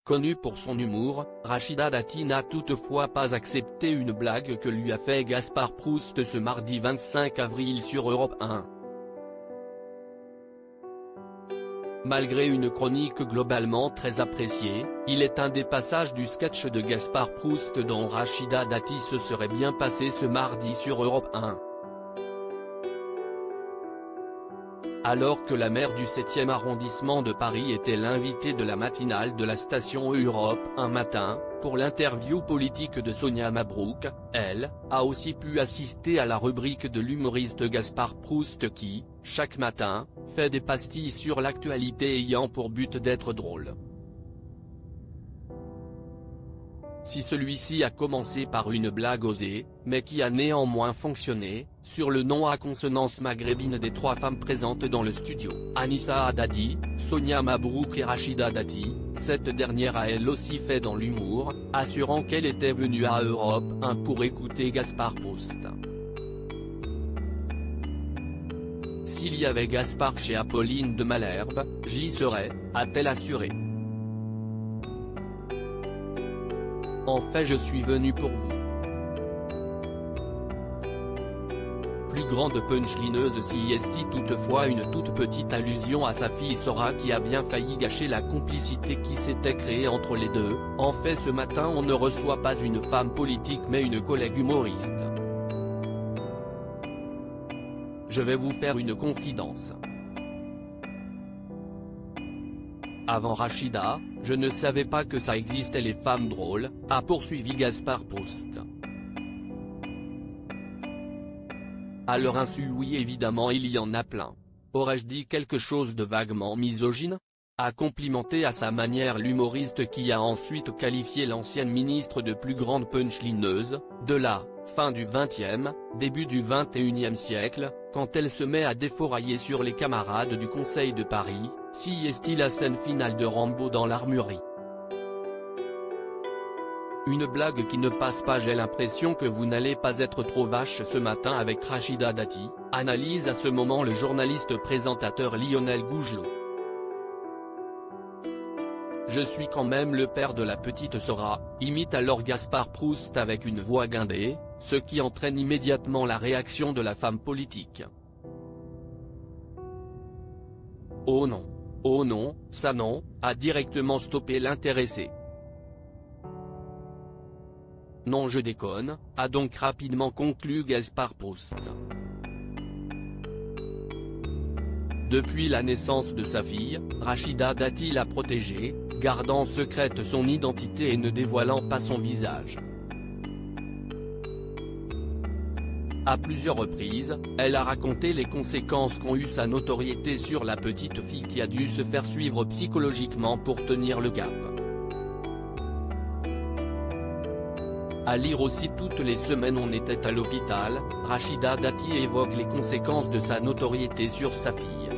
Connue pour son humour, Rachida Dati n'a toutefois pas accepté une blague que lui a fait Gaspard Proust ce mardi 25 avril sur Europe 1. Malgré une chronique globalement très appréciée, il est un des passages du sketch de Gaspard Proust dont Rachida Dati se serait bien passée ce mardi sur Europe 1. Alors que la maire du 7e arrondissement de Paris était l'invitée de la matinale de la station Europe un matin, pour l'interview politique de Sonia Mabrouk, elle a aussi pu assister à la rubrique de l'humoriste Gaspard Proust qui, chaque matin, fait des pastilles sur l'actualité ayant pour but d'être drôle. Si celui-ci a commencé par une blague osée, mais qui a néanmoins fonctionné, sur le nom à consonance maghrébine des trois femmes présentes dans le studio, Anissa Haddadi, Sonia Mabrouk et Rachida Dati, cette dernière a elle aussi fait dans l'humour, assurant qu'elle était venue à Europe 1 pour écouter Gaspard Proust. S'il y avait Gaspard chez Apolline de Malherbe, j'y serais, a-t-elle assuré. En fait je suis venu pour vous. Plus grande punchlineuse si est toutefois une toute petite allusion à sa fille Sora qui a bien failli gâcher la complicité qui s'était créée entre les deux. En fait ce matin on ne reçoit pas une femme politique mais une collègue humoriste. Je vais vous faire une confidence. Avant Rachida, je ne savais pas que ça existait les femmes drôles, a poursuivi Gaspard Proust. À leur insu oui évidemment il y en a plein. Aurais-je dit quelque chose de vaguement misogyne ? A complimenté à sa manière l'humoriste qui a ensuite qualifié l'ancienne ministre de plus grande punchlineuse, de la fin du XXe, début du XXIe siècle, quand elle se met à défourailler sur les camarades du Conseil de Paris, si est-il la scène finale de Rambo dans l'armurerie. Une blague qui ne passe pas. J'ai l'impression que vous n'allez pas être trop vache ce matin avec Rachida Dati, analyse à ce moment le journaliste présentateur Lionel Gougelot. Je suis quand même le père de la petite Sora, imite alors Gaspard Proust avec une voix guindée, ce qui entraîne immédiatement la réaction de la femme politique. Oh non, ça non, a directement stoppé l'intéressé. Non je déconne, a donc rapidement conclu Gaspard Proust. Depuis la naissance de sa fille, Rachida Dati l'a protégée, gardant secrète son identité et ne dévoilant pas son visage. À plusieurs reprises, elle a raconté les conséquences qu'ont eu sa notoriété sur la petite fille qui a dû se faire suivre psychologiquement pour tenir le cap. À lire aussi toutes les semaines on était à l'hôpital, Rachida Dati évoque les conséquences de sa notoriété sur sa fille.